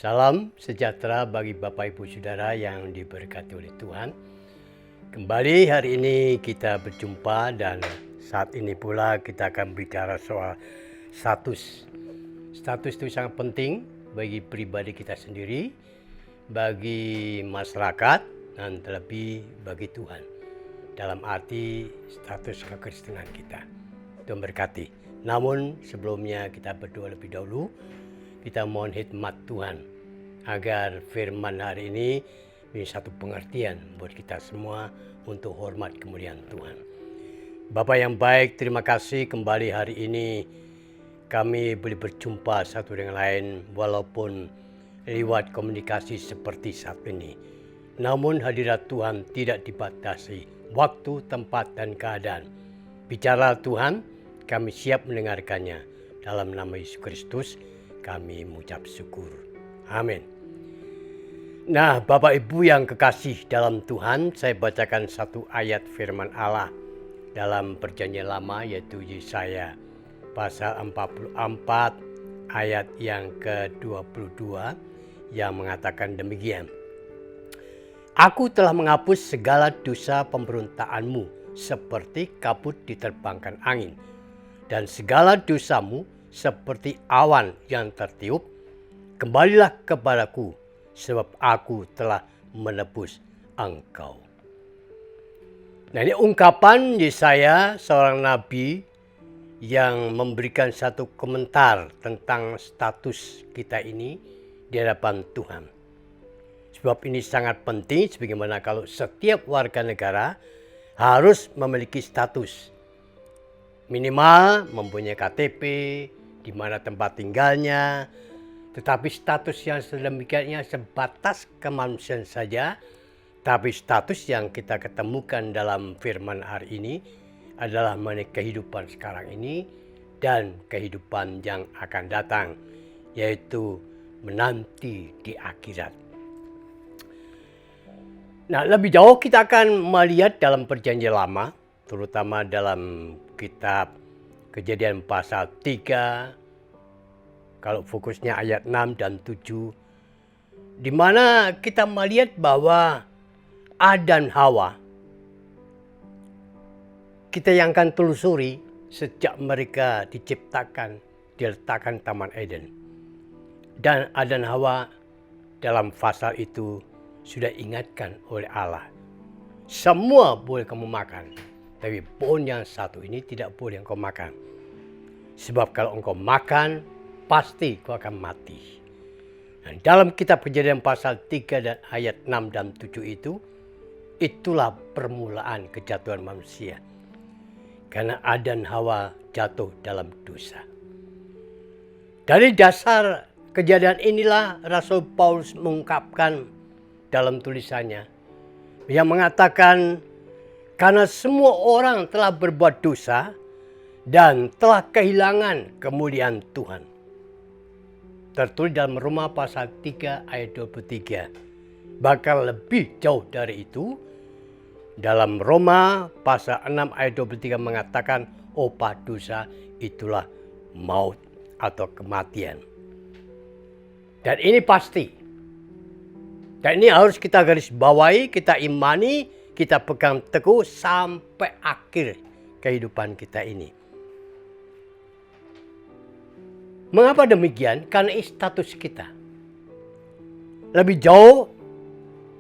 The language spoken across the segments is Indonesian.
Salam sejahtera bagi Bapak Ibu Saudara yang diberkati oleh Tuhan. Kembali hari ini kita berjumpa dan saat ini pula kita akan bicara soal status. Status itu sangat penting bagi pribadi kita sendiri, bagi masyarakat dan terlebih bagi Tuhan. Dalam arti status kekristenan kita. Tuhan berkati. Namun sebelumnya kita berdoa lebih dahulu. Kita mohon hikmat Tuhan agar firman hari ini menjadi satu pengertian buat kita semua untuk hormat kemuliaan Tuhan. Bapak yang baik, terima kasih kembali hari ini kami boleh berjumpa satu dengan lain walaupun lewat komunikasi seperti saat ini. Namun hadirat Tuhan tidak dibatasi waktu, tempat, dan keadaan. Bicara Tuhan, kami siap mendengarkannya. Dalam nama Yesus Kristus kami mengucap syukur. Amin. Nah, Bapak Ibu yang kekasih dalam Tuhan, saya bacakan satu ayat firman Allah dalam Perjanjian Lama, yaitu Yesaya pasal 44 ayat yang ke-22 yang mengatakan demikian. Aku telah menghapus segala dosa pemberontakanmu seperti kabut diterbangkan angin, dan segala dosamu seperti awan yang tertiup. Kembalilah kepadaku, sebab aku telah menebus engkau. Nah, ini ungkapan Yesaya, seorang nabi yang memberikan satu komentar tentang status kita ini di hadapan Tuhan. Sebab ini sangat penting, sebagaimana kalau setiap warga negara harus memiliki status. Minimal mempunyai KTP, di mana tempat tinggalnya, tetapi status yang sedemikiannya sebatas kemanusiaan saja. Tapi status yang kita ketemukan dalam firman hari ini adalah mengenai kehidupan sekarang ini dan kehidupan yang akan datang, yaitu menanti di akhirat. Nah, lebih jauh kita akan melihat dalam Perjanjian Lama, terutama dalam kitab Kejadian pasal 3, kalau fokusnya ayat 6 dan 7, di mana kita melihat bahwa Adam dan Hawa, kita yang akan telusuri sejak mereka diciptakan, diletakkan Taman Eden. Dan Adam dan Hawa dalam pasal itu sudah ingatkan oleh Allah, semua boleh kamu makan, tapi pohon yang satu ini tidak boleh engkau makan. Sebab kalau engkau makan, pasti kau akan mati. Dan dalam kitab Kejadian pasal 3 dan ayat 6 dan 7 itu, itulah permulaan kejatuhan manusia. Karena Adam dan Hawa jatuh dalam dosa. Dari dasar kejadian inilah Rasul Paulus mengungkapkan dalam tulisannya yang mengatakan, karena semua orang telah berbuat dosa dan telah kehilangan kemuliaan Tuhan. Tertulis dalam Roma pasal 3 ayat 23. Bahkan lebih jauh dari itu, dalam Roma pasal 6 ayat 23 mengatakan, upah dosa itulah maut atau kematian. Dan ini pasti. Dan ini harus kita garis bawahi, kita imani, kita pegang teguh sampai akhir kehidupan kita ini. Mengapa demikian? Karena ini status kita. Lebih jauh,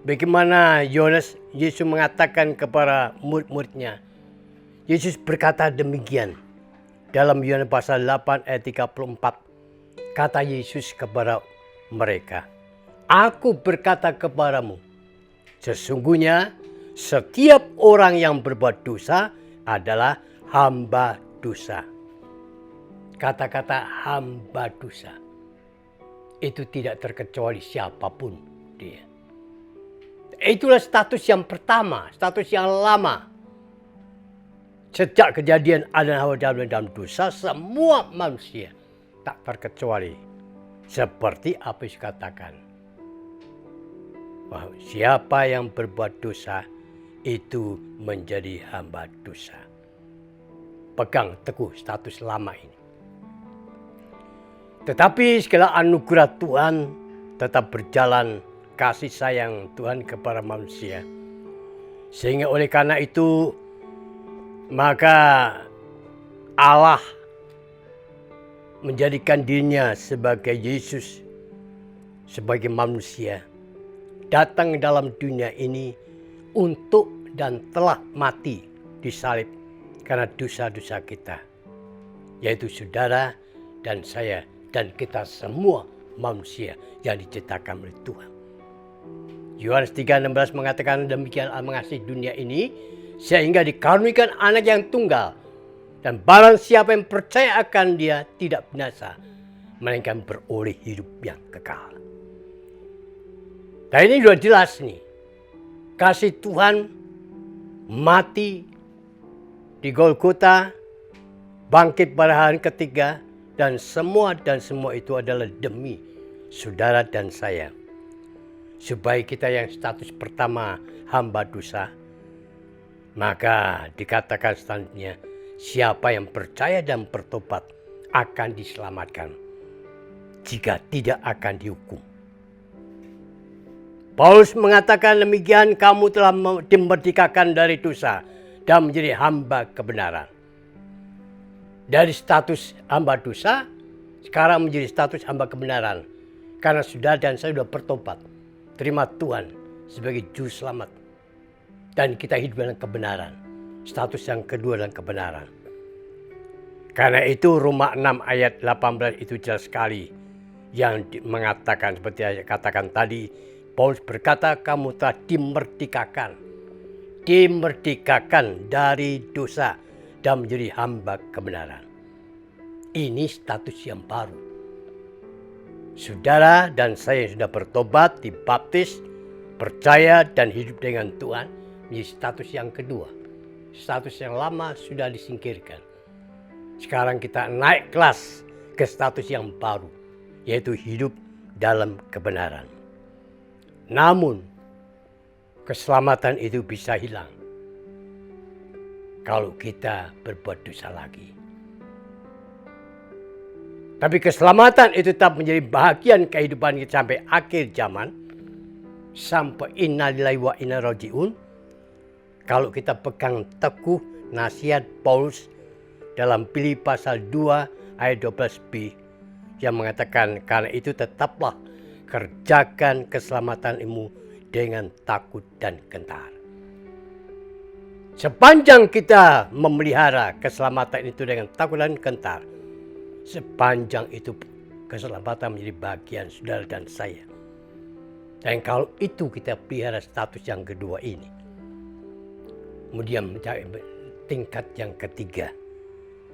bagaimana Yesus mengatakan kepada murid-muridnya. Yesus berkata demikian. Dalam Yohanes pasal 8 ayat 34. Kata Yesus kepada mereka, aku berkata kepadamu, sesungguhnya setiap orang yang berbuat dosa adalah hamba dosa. Kata-kata hamba dosa itu tidak terkecuali siapapun dia. Itulah status yang pertama, status yang lama. Sejak kejadian Adam dan Hawa dalam dosa, semua manusia tak terkecuali. Seperti apa yang dikatakan, bahwa siapa yang berbuat dosa itu menjadi hamba dosa. Pegang teguh status lama ini. Tetapi segala anugerah Tuhan tetap berjalan kasih sayang Tuhan kepada manusia. Sehingga oleh karena itu, maka Allah menjadikan dirinya sebagai Yesus, sebagai manusia, datang dalam dunia ini untuk dan telah mati di salib karena dosa-dosa kita, yaitu saudara dan saya dan kita semua manusia yang diciptakan oleh Tuhan. Yohanes 3:16 mengatakan, demikian Allah mengasihi dunia ini sehingga dikarunikan anak yang tunggal, dan barang siapa yang percaya akan dia tidak binasa, melainkan beroleh hidup yang kekal. Dan ini sudah jelas nih, kasih Tuhan mati di Golgota, bangkit pada hari ketiga, dan semua itu adalah demi saudara dan saya. Supaya kita yang status pertama hamba dosa, maka dikatakan selanjutnya, siapa yang percaya dan bertobat akan diselamatkan, jika tidak akan dihukum. Paulus mengatakan demikian, kamu telah dimerdekakan dari dosa dan menjadi hamba kebenaran. Dari status hamba dosa, sekarang menjadi status hamba kebenaran. Karena saudara dan saya sudah bertobat, terima Tuhan sebagai juru selamat. Dan kita hidup dalam kebenaran. Status yang kedua dalam kebenaran. Karena itu Roma 6 ayat 18 itu jelas sekali. Yang mengatakan seperti yang saya katakan tadi, Paulus berkata kamu telah dimerdekakan. Dimerdekakan dari dosa dan menjadi hamba kebenaran. Ini status yang baru. Saudara dan saya yang sudah bertobat, dibaptis, percaya dan hidup dengan Tuhan, menjadi status yang kedua. Status yang lama sudah disingkirkan. Sekarang kita naik kelas ke status yang baru, yaitu hidup dalam kebenaran. Namun, keselamatan itu bisa hilang kalau kita berbuat dosa lagi. Tapi keselamatan itu tetap menjadi bahagian kehidupan kita sampai akhir zaman. Sampai inna lillahi wa inna rajiun. Kalau kita pegang teguh nasihat Paulus dalam Filipi pasal 2 ayat 12b. Yang mengatakan, karena itu tetaplah kerjakan keselamatanmu dengan takut dan gentar. Sepanjang kita memelihara keselamatan itu dengan takut dan gentar, sepanjang itu keselamatan menjadi bagian saudara dan saya. Dan kalau itu kita pelihara status yang kedua ini, kemudian mencapai tingkat yang ketiga,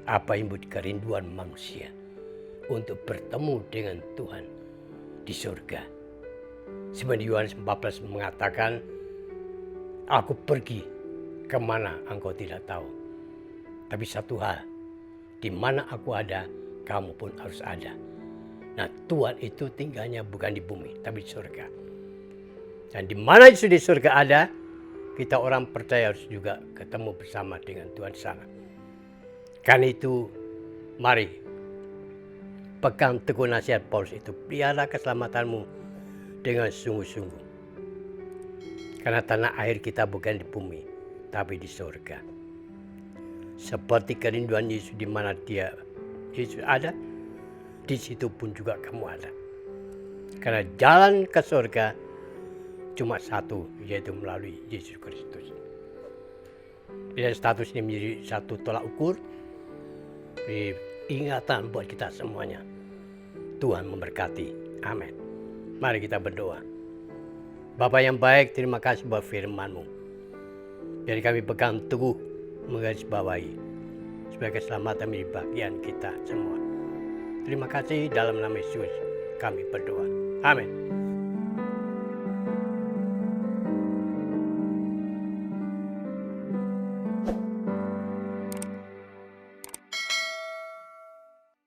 apa yang disebut kerinduan manusia untuk bertemu dengan Tuhan di surga. Seperti Yohanes 14 mengatakan, aku pergi kemana engkau tidak tahu. Tapi satu hal, di mana aku ada, kamu pun harus ada. Nah, Tuhan itu tinggalnya bukan di bumi, tapi di surga. Dan di mana itu di surga ada, kita orang percaya harus juga ketemu bersama dengan Tuhan di sana. Karena itu, mari pegang teguh nasihat Paulus itu, pelihara keselamatanmu dengan sungguh-sungguh. Karena tanah air kita bukan di bumi, tapi di surga. Seperti kerinduan Yesus di mana Yesus ada, di situ pun juga kamu ada. Karena jalan ke surga cuma satu, yaitu melalui Yesus Kristus. Dan status ini menjadi satu tolak ukur, ingatan buat kita semuanya. Tuhan memberkati. Amin. Mari kita berdoa. Bapa yang baik, terima kasih buat firman-Mu. Biar kami pegang teguh menggarisbawahi supaya keselamatan menjadi bagian kita semua. Terima kasih, dalam nama Yesus kami berdoa. Amin.